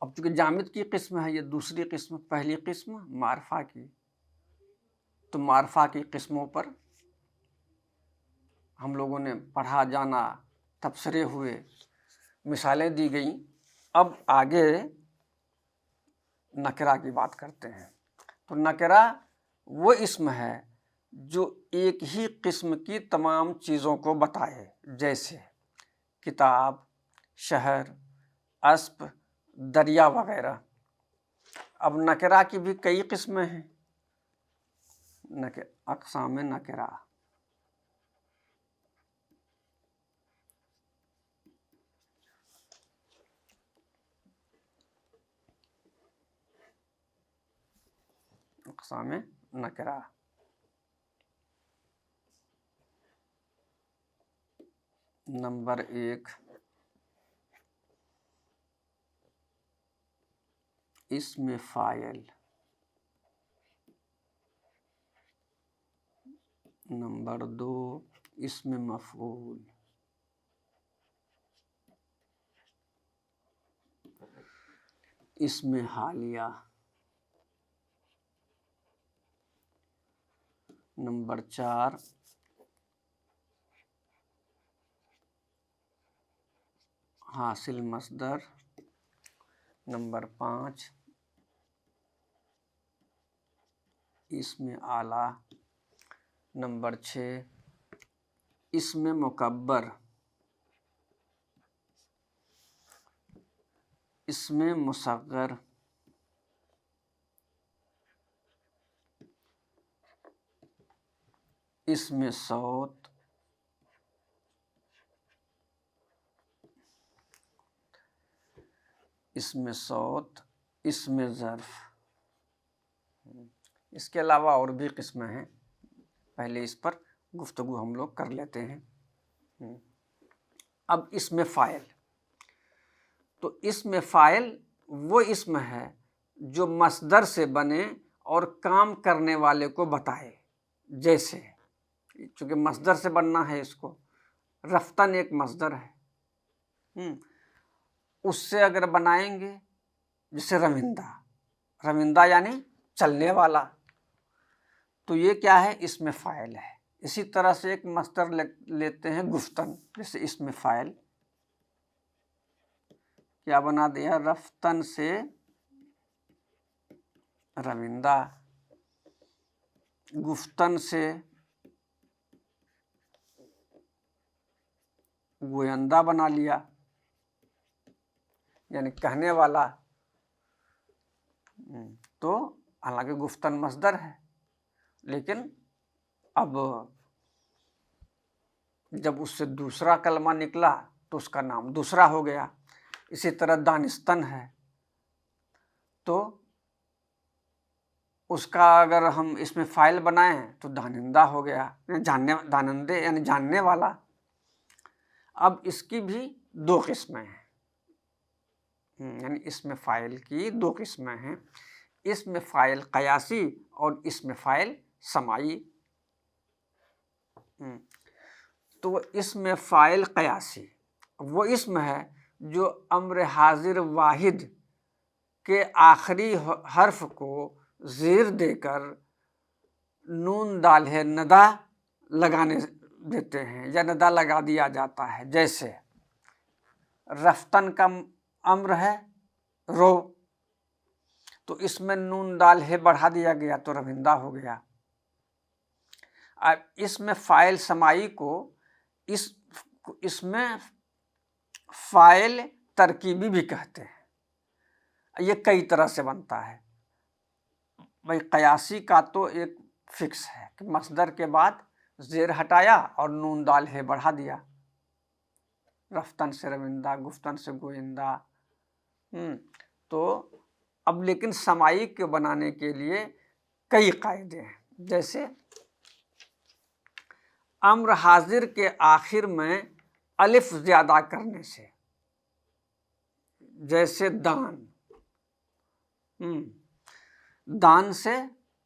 اب چونکہ جامد کی قسم ہے یہ دوسری قسم، پہلی قسم معرفہ کی، تو معرفہ کی قسموں پر ہم لوگوں نے پڑھا، جانا، تبصرے ہوئے، مثالیں دی گئیں۔ اب آگے نکرہ کی بات کرتے ہیں۔ تو نکرہ وہ اسم ہے جو ایک ہی قسم کی تمام چیزوں کو بتائے، جیسے کتاب، شہر، اسب، دریا وغیرہ۔ اب نکرہ کی بھی کئی قسمیں ہیں، اقسام نکرہ۔ اقسام نکرہ، نمبر 1 اسم فاعل، نمبر 2 اسم مفعول، اسم حالیہ، نمبر 4 حاصل مصدر، نمبر 5 اسم اعلیٰ، نمبر 6 اسم مکبر، اسم مصغر، اسم صوت، اسم ظرف۔ اس کے علاوہ اور بھی قسمیں ہیں، پہلے اس پر گفتگو ہم لوگ کر لیتے ہیں۔ اب اسم فاعل، تو اسم فاعل وہ اسم ہے جو مصدر سے بنے اور کام کرنے والے کو بتائے، جیسے چونکہ مصدر سے بننا ہے، اس کو رفتن ایک مصدر ہے، اس سے اگر بنائیں گے جیسے رمندہ یعنی چلنے والا، تو یہ کیا ہے؟ اسم فاعل ہے۔ اسی طرح سے ایک مصدر لیتے ہیں گفتن، جیسے اسم فاعل کیا بنا دیا؟ رفتن سے رمندہ، گفتن سے گویندا بنا لیا، یعنی کہنے والا۔ تو حالانکہ گفتن مصدر ہے، لیکن اب جب اس سے دوسرا کلمہ نکلا تو اس کا نام دوسرا ہو گیا۔ اسی طرح دانستن ہے، تو اس کا اگر ہم اس میں فاعل بنائیں تو دانندہ ہو گیا، دانندے یعنی جاننے والا۔ اب اس کی بھی 2 قسمیں ہیں، یعنی اسم فاعل کی 2 قسمیں ہیں، اسم فاعل قیاسی اور اسم فاعل سماعی۔ تو اسم فاعل قیاسی وہ اسم ہے جو امر حاضر واحد کے آخری حرف کو زیر دے کر نون دالہ ندا لگانے دیتے ہیں یا ندا لگا دیا جاتا ہے، جیسے رفتن کا امر ہے رو، تو اس میں نون دالہ بڑھا دیا گیا تو رمندہ ہو گیا۔ اب اس میں فاعل سماعی کو اس میں فاعل ترکیبی بھی کہتے ہیں۔ یہ کئی طرح سے بنتا ہے۔ بھائی قیاسی کا تو ایک فکس ہے کہ مصدر کے بعد زیر ہٹایا اور نون دالہ بڑھا دیا، رفتن سے رمندہ، گفتن سے گوئندہ۔ تو اب لیکن سماعی کے بنانے کے لیے کئی قاعدے ہیں، جیسے امر حاضر کے آخر میں الف زیادہ کرنے سے، جیسے دان، دان سے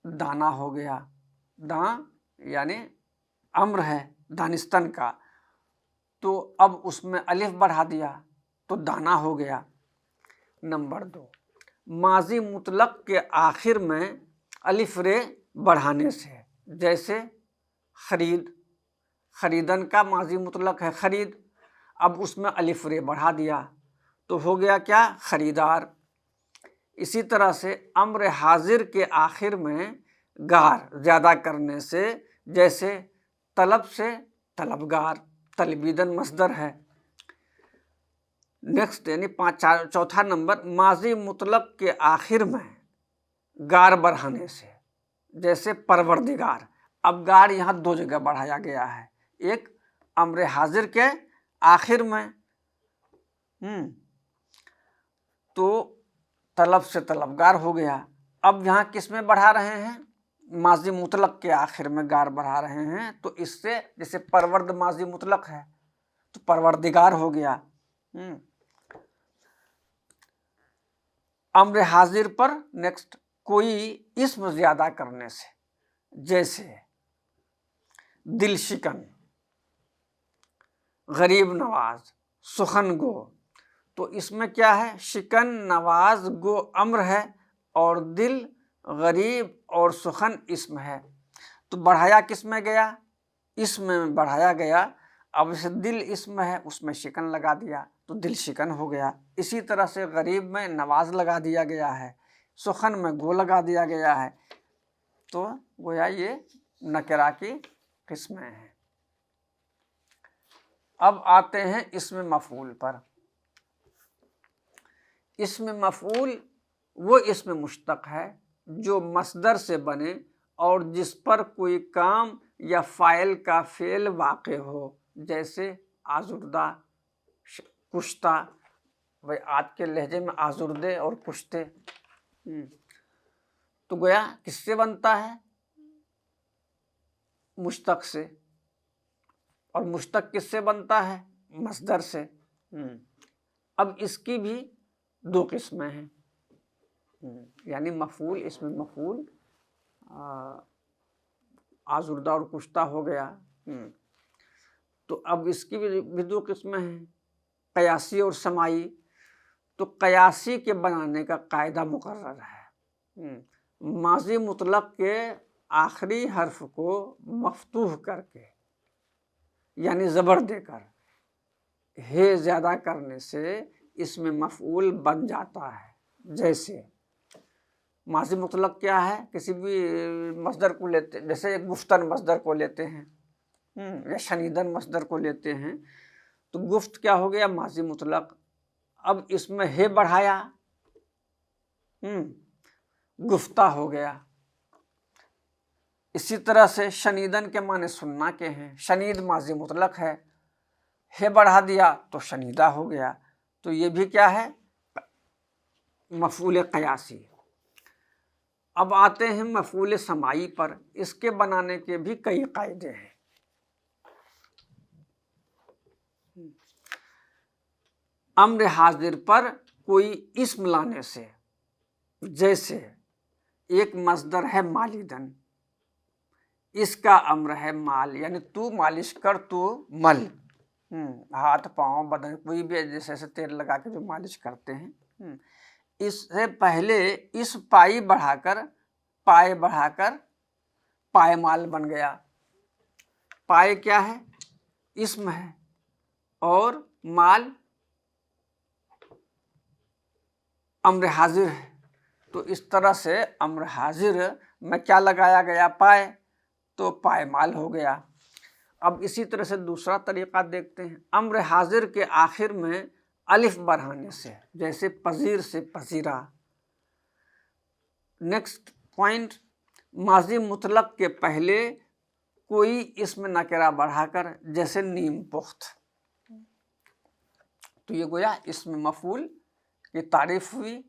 دانا ہو گیا، دان یعنی امر ہے دانستن کا، تو اب اس میں الف بڑھا دیا تو دانا ہو گیا۔ نمبر 2، ماضی مطلق کے آخر میں الف رے بڑھانے سے، جیسے خرید، خریدن کا ماضی مطلق ہے خرید، اب اس میں الف رے بڑھا دیا تو ہو گیا کیا؟ خریدار۔ اسی طرح سے امر حاضر کے آخر میں گار زیادہ کرنے سے، جیسے طلب سے طلبگار، طلبیدن مصدر ہے۔ نیکسٹ یعنی چوتھا نمبر، ماضی مطلق کے آخر میں گار بڑھانے سے، جیسے پروردگار۔ اب گار یہاں 2 جگہ بڑھایا گیا ہے، ایک امر حاضر کے آخر میں، تو طلب سے طلبگار ہو گیا۔ اب یہاں کس میں بڑھا رہے ہیں؟ ماضی مطلق کے آخر میں گار بڑھا رہے ہیں، تو اس سے جیسے پرورد ماضی مطلق ہے تو پروردگار ہو گیا۔ امر حاضر پر نیکسٹ کوئی اسم زیادہ کرنے سے، جیسے دل شکن، غریب نواز، سخن گو، تو اس میں کیا ہے؟ شکن، نواز، گو امر ہے اور دل، غریب اور سخن اسم ہے، تو بڑھایا کس میں گیا؟ اسم میں بڑھایا گیا۔ اب اسے دل اسم ہے، اس میں شکن لگا دیا تو دل شکن ہو گیا۔ اسی طرح سے غریب میں نواز لگا دیا گیا ہے، سخن میں گو لگا دیا گیا ہے، تو گویا یہ نکرہ کی قسمیں ہیں۔ اب آتے ہیں اسم مفعول پر۔ اسم مفعول وہ اسم مشتق ہے جو مصدر سے بنے اور جس پر کوئی کام یا فاعل کا فعل واقع ہو، جیسے آزردہ، کشتہ، بھائی آج کے لہجے میں آزردے اور کشتے، تو گویا کس سے بنتا ہے؟ مشتق سے، اور مشتق کس سے بنتا ہے؟ مصدر سے۔ اب اس کی بھی 2 قسمیں ہیں، یعنی مفعول، اسم مفعول آزردہ اور کشتہ ہو گیا، تو اب اس کی بھی 2 قسمیں ہیں، قیاسی اور سماعی۔ تو قیاسی کے بنانے کا قاعدہ مقرر ہے، ماضی مطلق کے آخری حرف کو مفتوح کر کے، یعنی زبر دے کر، ہے زیادہ کرنے سے اس میں مفعول بن جاتا ہے۔ جیسے ماضی مطلق کیا ہے؟ کسی بھی مصدر کو لیتے، جیسے گفتن مصدر کو لیتے ہیں یا شنیدن مصدر کو لیتے ہیں، تو گفت کیا ہو گیا؟ ماضی مطلق۔ اب اس میں ہے بڑھایا، گفتہ ہو گیا۔ اسی طرح سے شنیدن کے معنی سننا کے ہیں، شنید ماضی مطلق ہے بڑھا دیا تو شنیدہ ہو گیا، تو یہ بھی کیا ہے؟ مفعول قیاسی۔ اب آتے ہیں مفعول سماعی پر، اس کے بنانے کے بھی کئی قاعدے ہیں۔ امر حاضر پر کوئی اسم لانے سے، جیسے ایک مصدر ہے مالیدن، اس کا امر ہے مال، یعنی تو مالش کر، تو مل، ہاتھ پاؤں بدن کوئی بھی جیسے تیل لگا کے جو مالش کرتے ہیں، اس سے پہلے اس پائی بڑھا کر پائے مال بن گیا۔ پائے کیا ہے؟ اسم ہے، اور مال امر حاضر ہے، تو اس طرح سے امر حاضر میں کیا لگایا گیا؟ پائے، تو پائے مال ہو گیا۔ اب اسی طرح سے دوسرا طریقہ دیکھتے ہیں، امر حاضر کے آخر میں الف بڑھانے سے، جیسے پذیر سے پذیرا۔ نیکسٹ پوائنٹ، ماضی مطلق کے پہلے کوئی اسم نکرہ بڑھا کر، جیسے نیم پخت، تو یہ گویا اسم مفعول کی تعریف ہوئی،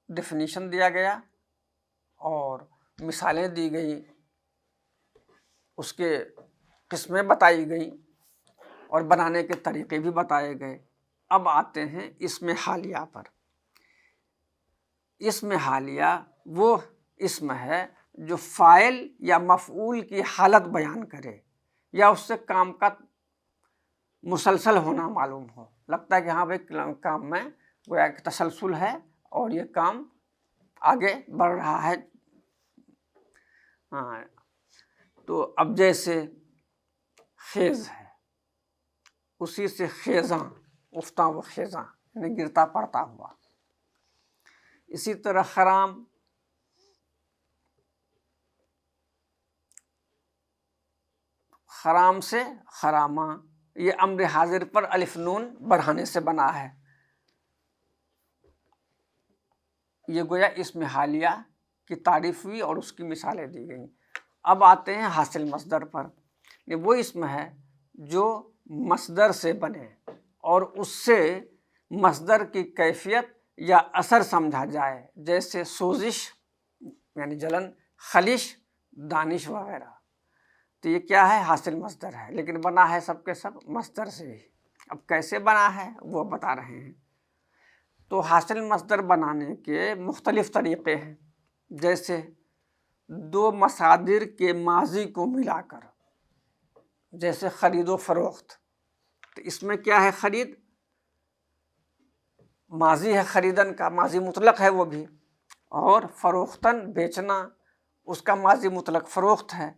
ڈیفینیشن دیا گیا اور مثالیں دی گئی، اس کے قسمیں بتائی گئیں اور بنانے کے طریقے بھی بتائے گئے۔ اب آتے ہیں اسم حالیہ پر۔ اسم حالیہ وہ اسم ہے جو فاعل یا مفعول کی حالت بیان کرے، یا اس سے کام کا مسلسل ہونا معلوم ہو، لگتا ہے کہ ہاں بھائی کام میں گویا کہ تسلسل ہے اور یہ کام آگے بڑھ رہا ہے. ہاں تو اب جیسے خیز ہے اسی سے خیزاں، افتاں و خیزاں یعنی گرتا پڑتا ہوا. اسی طرح خرام، خرام سے خراماں، یہ امر حاضر پر الف نون بڑھانے سے بنا ہے. یہ گویا اسم حالیہ کی تعریف ہوئی اور اس کی مثالیں دی گئیں. اب آتے ہیں حاصل مصدر پر. یہ وہ اسم ہے جو مصدر سے بنے اور اس سے مصدر کی کیفیت یا اثر سمجھا جائے، جیسے سوزش یعنی جلن، خلش، دانش وغیرہ. تو یہ کیا ہے؟ حاصل مصدر ہے، لیکن بنا ہے سب کے سب مصدر سے ہی. اب کیسے بنا ہے وہ بتا رہے ہیں. تو حاصل مصدر بنانے کے مختلف طریقے ہیں، جیسے دو مصادر کے ماضی کو ملا کر، جیسے خرید و فروخت. تو اس میں کیا ہے؟ خرید ماضی ہے، خریدن کا ماضی مطلق ہے وہ بھی، اور فروختن بیچنا، اس کا ماضی مطلق فروخت ہے.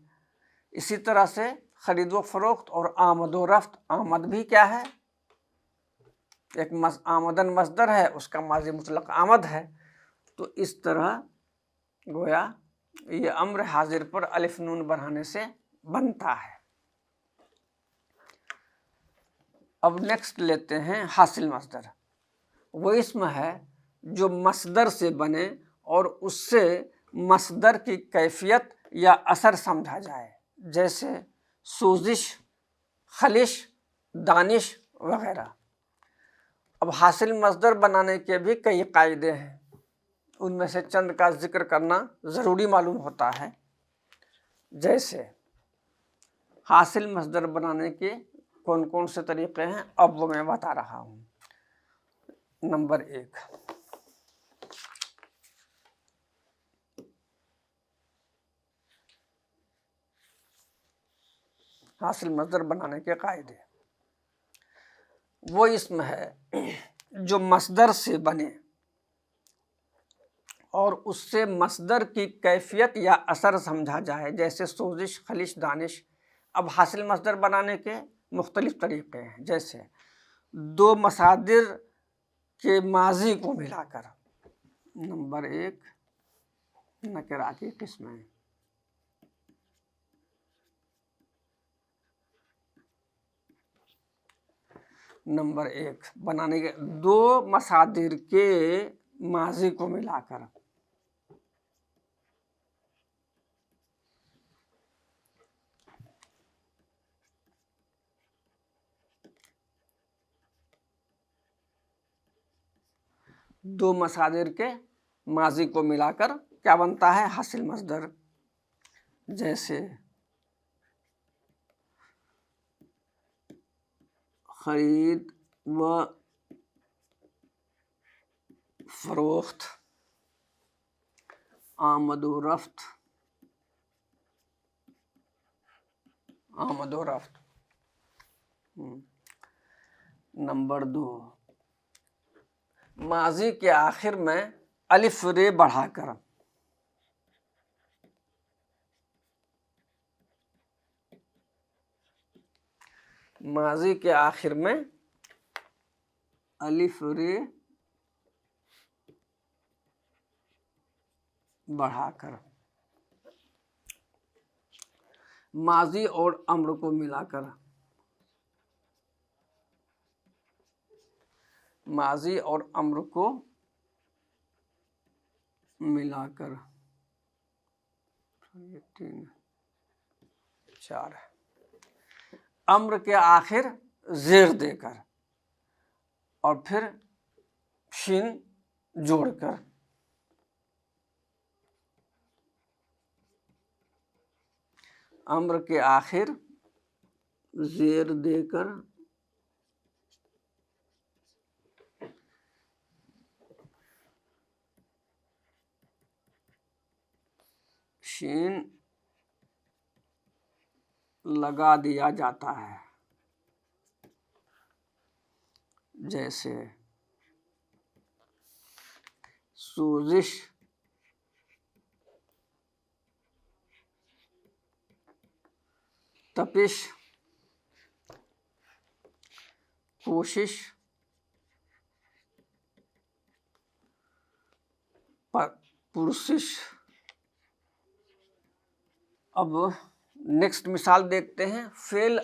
اسی طرح سے خرید و فروخت اور آمد و رفت، آمد بھی کیا ہے؟ ایک آمدن مصدر ہے، اس کا ماضی مطلق آمد ہے. تو اس طرح گویا یہ امر حاضر پر الف نون بڑھانے سے بنتا ہے. اب نیکسٹ لیتے ہیں حاصل مصدر. وہ اسم ہے جو مصدر سے بنے اور اس سے مصدر کی کیفیت یا اثر سمجھا جائے، جیسے سوزش، خلش، دانش وغیرہ. اب حاصل مصدر بنانے کے بھی کئی قاعدے ہیں، ان میں سے چند کا ذکر کرنا ضروری معلوم ہوتا ہے. جیسے حاصل مصدر بنانے کے کون کون سے طریقے ہیں اب وہ میں بتا رہا ہوں. نمبر 1، حاصل مصدر بنانے کے قاعدے. وہ اسم ہے جو مصدر سے بنے اور اس سے مصدر کی کیفیت یا اثر سمجھا جائے، جیسے سوزش، خلش، دانش. اب حاصل مصدر بنانے کے مختلف طریقے ہیں، جیسے دو مصادر کے ماضی کو ملا کر. نمبر 1 نکرہ کی قسمیں. نمبر 1 بنانے کے دو مصادر کے ماضی کو ملا کر. دو مصادر کے ماضی کو ملا کر کیا بنتا ہے؟ حاصل مصدر. جیسے خرید و فروخت، آمد و رفت، آمد و رفت. نمبر 2 ماضی کے آخر میں الف رے بڑھا کر. ماضی کے آخر میں الف رے بڑھا کر. ماضی اور امر کو ملا کر. ماضی اور امر کو ملا کر. 3 4 امر کے آخر زیر دے کر اور پھر شین جوڑ کر. امر کے آخر زیر دے کر شین لگا دیا جاتا ہے، جیسے سوزش، تپش، کوشش، پرسش۔ اب نیکسٹ مثال دیکھتے ہیں، فعل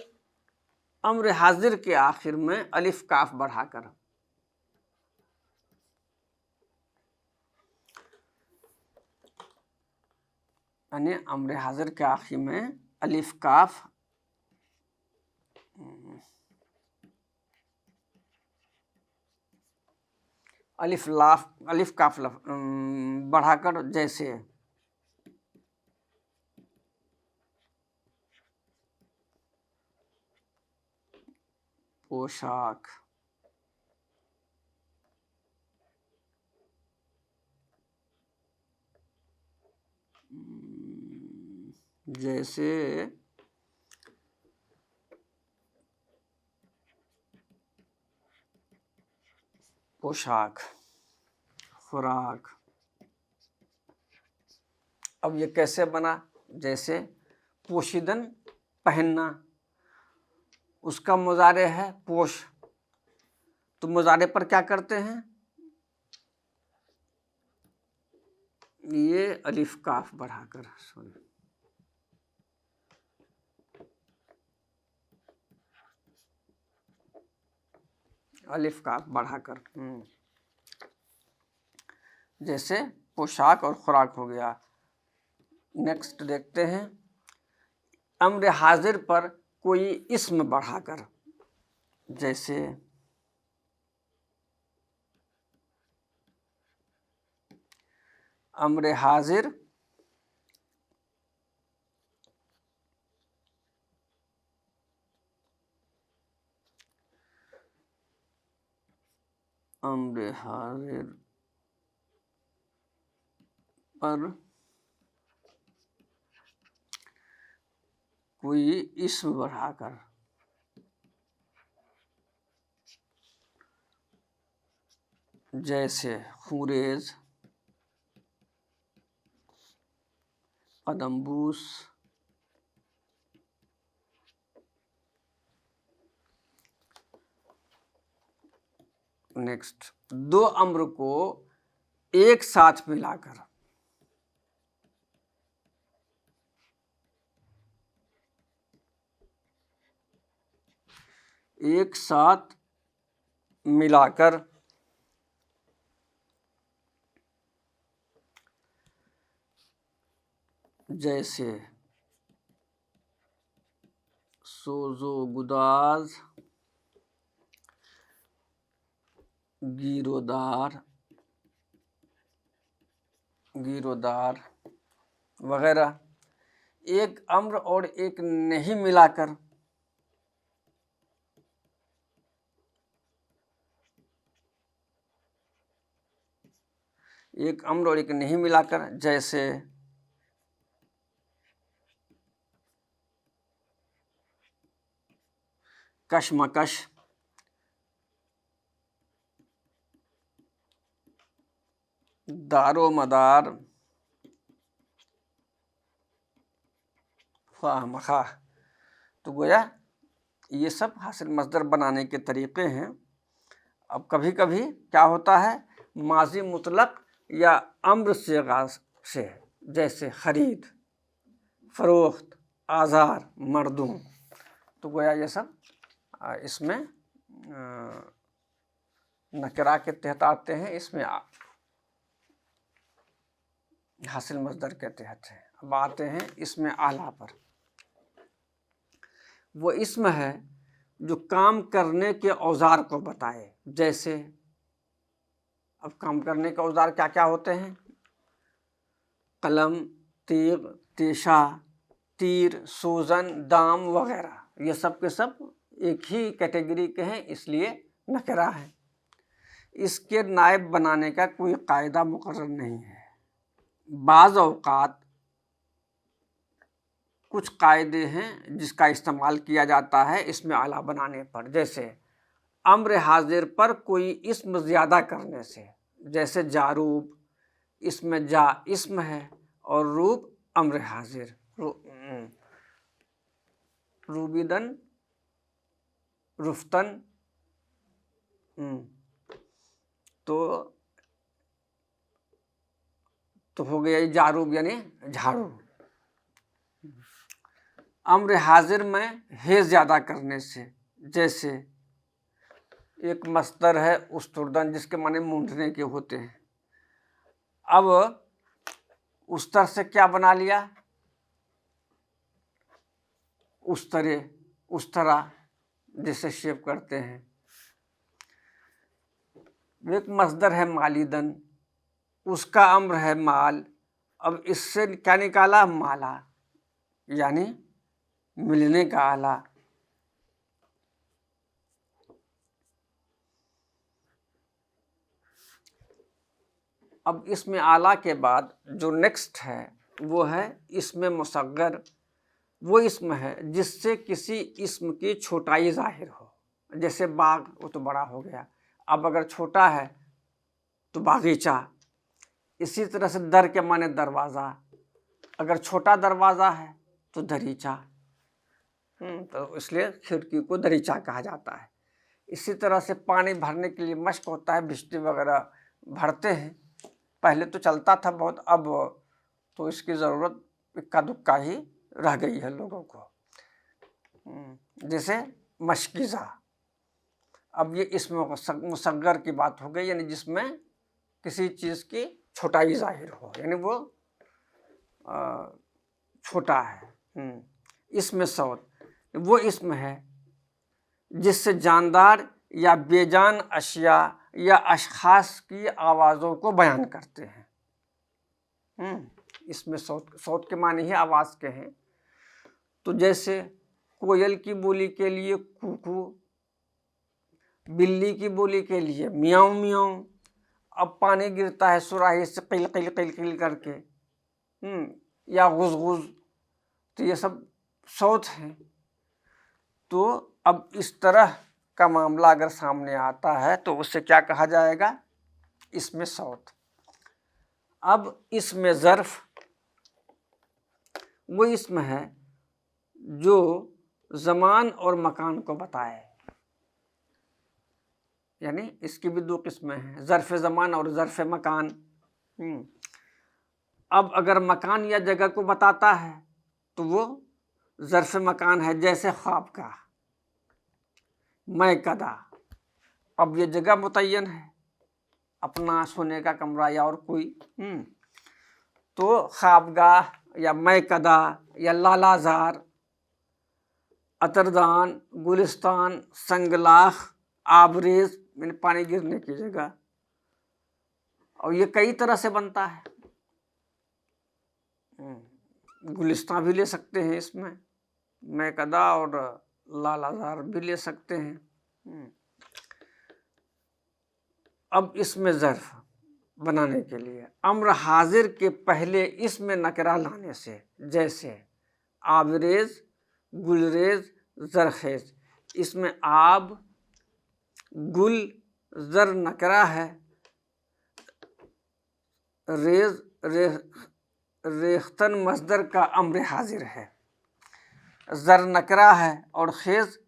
امر حاضر کے آخر میں الف کاف بڑھا کر۔ یعنی امر حاضر کے آخر میں الف کاف الف کاف بڑھا کر، جیسے پوشاک، جیسے پوشاک، خوراک۔ اب یہ کیسے بنا؟ جیسے پوشیدن، پہننا، اس کا مضارع ہے پوش، تو مضارع پر کیا کرتے ہیں؟ یہ الف کاف بڑھا کر، الف کاف بڑھا کر، جیسے پوشاک اور خوراک ہو گیا۔ نیکسٹ دیکھتے ہیں، امر حاضر پر کوئی اسم بڑھا کر، جیسے امر حاضر پر کوئی اسم بڑھا کر، جیسے خوریز، قدم بوس۔ نیکسٹ، دو امر کو ایک ساتھ ملا کر، ایک ساتھ ملا کر، جیسے سوز و گداز، گیرودار وغیرہ۔ ایک امر اور ایک نہیں ملا کر، ایک امر اور ایک نہیں ملا کر، جیسے کشمکش، دار و مدار، خواہ مخواہ۔ تو گویا یہ سب حاصل مصدر بنانے کے طریقے ہیں۔ اب کبھی کبھی کیا ہوتا ہے، ماضی مطلق یا امر صیغہ سے، جیسے خرید، فروخت، آزار، مردوں، تو گویا یہ سب اس میں نکرہ کے تحت آتے ہیں، اس میں حاصل مصدر کے تحت ہے۔ اب آتے ہیں اسم اعلیٰ پر۔ وہ اسم ہے جو کام کرنے کے اوزار کو بتائے، جیسے اب کام کرنے کے اوزار کیا کیا ہوتے ہیں؟ قلم، تیغ، تیشہ، تیر، سوزن، دام وغیرہ، یہ سب کے سب ایک ہی کیٹیگری کے ہیں، اس لیے نکرہ ہے۔ اس کے نائب بنانے کا کوئی قاعدہ مقرر نہیں ہے۔ بعض اوقات کچھ قاعدے ہیں جس کا استعمال کیا جاتا ہے اسم اعلیٰ بنانے پر، جیسے امر حاضر پر کوئی اسم زیادہ کرنے سے، جیسے جاروب، اس میں جا اسم ہے اور روب امر حاضر، روبیدن رفتن، تو ہو گیا جاروب یعنی جھاڑو۔ امر حاضر میں ہے زیادہ کرنے سے، جیسے ایک مصدر ہے استردن جس کے معنی مونڈنے کے ہوتے ہیں، اب استر سے کیا بنا لیا؟ استرے، استرا جسے شیپ کرتے ہیں۔ ایک مصدر ہے مالیدن، اس کا امر ہے مال، اب اس سے کیا نکالا؟ مالا یعنی ملنے کا آلہ۔ اب اس میں آلہ کے بعد جو نیکسٹ ہے وہ ہے اسم مصغر، وہ اسم ہے جس سے کسی اسم کی چھوٹائی ظاہر ہو، جیسے باغ، وہ تو بڑا ہو گیا، اب اگر چھوٹا ہے تو باغیچہ۔ اسی طرح سے در کے معنی دروازہ، اگر چھوٹا دروازہ ہے تو دریچہ، تو اس لیے کھڑکی کو دریچہ کہا جاتا ہے۔ اسی طرح سے پانی بھرنے کے لیے مشق ہوتا ہے، بجلی وغیرہ بھرتے ہیں، پہلے تو چلتا تھا بہت، اب تو اس کی ضرورت اکا دکا ہی رہ گئی ہے لوگوں کو، جیسے مشکیزہ۔ اب یہ اسم مصغر کی بات ہو گئی، یعنی جس میں کسی چیز کی چھوٹائی ظاہر ہو، یعنی وہ چھوٹا ہے۔ اسم صوت وہ اسم ہے جس سے جاندار یا بے جان اشیاء یا اشخاص کی آوازوں کو بیان کرتے ہیں۔ اسم صوت، صوت کے معنی ہی آواز کے ہیں، تو جیسے کوئل کی بولی کے لیے کوکو، بلی کی بولی کے لیے میاؤں میاؤں، اب پانی گرتا ہے سراہی سے قل قل قل قل کر کے، یا غز غز، تو یہ سب صوت ہیں۔ تو اب اس طرح کا معاملہ اگر سامنے آتا ہے تو اسے کیا کہا جائے گا؟ اسم صوت۔ اب اسم ظرف وہ اسم ہے جو زمان اور مکان کو بتائے، یعنی اس کی بھی دو قسمیں ہیں، ظرف زمان اور ظرف مکان۔ اب اگر مکان یا جگہ کو بتاتا ہے تو وہ ظرف مکان ہے، جیسے خوابگاہ، میں کدا، اب یہ جگہ متعین ہے، اپنا سونے کا کمرہ یا اور کوئی، تو خوابگاہ یا میں کدا یا لالا زار، عطردان، گلستان، سنگلاخ، آبریز یعنی پانی گرنے کی جگہ، اور یہ کئی طرح سے بنتا ہے۔ گلستان بھی لے سکتے ہیں اس میں کدا، اور لالا زار بھی لے سکتے ہیں۔ اب اسم ظرف بنانے کے لیے امر حاضر کے پہلے اسم نکرہ لانے سے، جیسے آبریز، گلریز، زرخیز، اس میں آب، گل، زر نکرہ ہے، ریز ریختن مصدر کا امر حاضر ہے، زر نکرہ ہے، اور خیز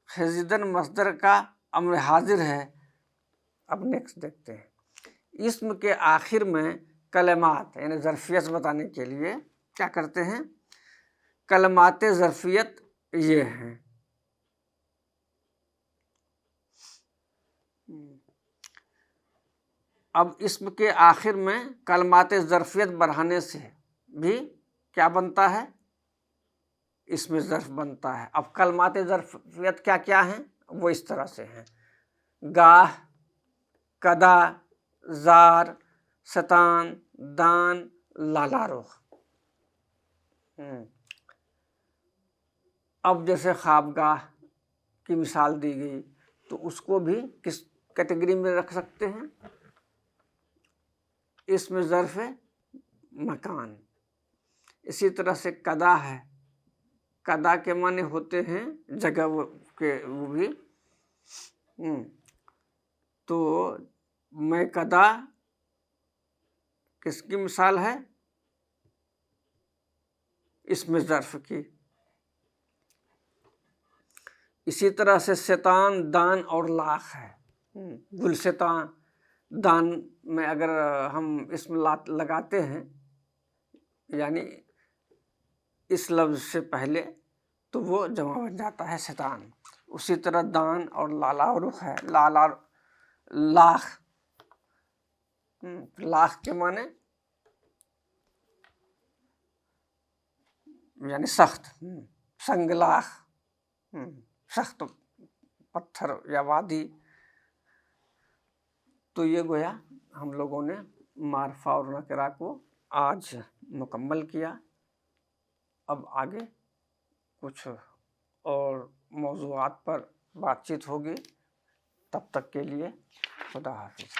خیزیدن مصدر کا امر حاضر ہے۔ اب نیکسٹ دیکھتے ہیں، اسم کے آخر میں کلمات یعنی ظرفیت بتانے کے لیے کیا کرتے ہیں؟ کلمات ظرفیت یہ ہیں، اب اسم کے آخر میں کلمات ظرفیت بڑھانے سے بھی کیا بنتا ہے؟ اسم ظرف بنتا ہے۔ اب کلمات ظرفیت کیا کیا ہیں؟ وہ اس طرح سے ہیں، گاہ، کدا، زار، ستان، دان، لالا رخ۔ اب جیسے خوابگاہ کی مثال دی گئی تو اس کو بھی کس کیٹیگری میں رکھ سکتے ہیں؟ اسم ظرف مکان۔ اسی طرح سے کدا ہے، کدا کے معنی ہوتے ہیں جگہ کے، وہ بھی تو میں کدا کس کی مثال ہے؟ اسم ظرف کی۔ اسی طرح سے ستان، دان اور لاخ ہے۔ گلستان، دان میں اگر ہم اسم لگاتے ہیں یعنی اس لفظ سے پہلے تو وہ جمع بن جاتا ہے ستان۔ اسی طرح دان اور لالا رخ ہے، لالا لاخ، لاخ کے معنی یعنی سخت، سنگ لاخ، سخت پتھر یا وادی۔ تو یہ گویا ہم لوگوں نے معرفہ اور نکرہ کو آج مکمل کیا۔ اب آگے کچھ اور موضوعات پر بات چیت ہوگی، تب تک کے لیے خدا حافظ۔